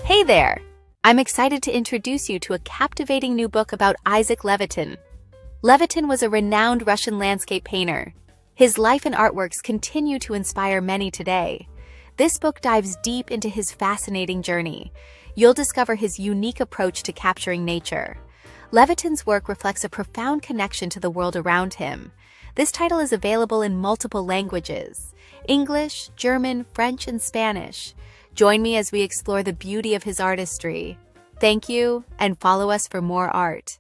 Hey there! I'm excited to introduce you to a captivating new book about Isaac Levitan. Levitan was a renowned Russian landscape painter. His life and artworks continue to inspire many today. This book dives deep into his fascinating journey. You'll discover his unique approach to capturing nature. Levitan's work reflects a profound connection to the world around him. This title is available in multiple languages: English, German, French, and Spanish. Join me as we explore the beauty of his artistry. Thank you, and follow us for more art.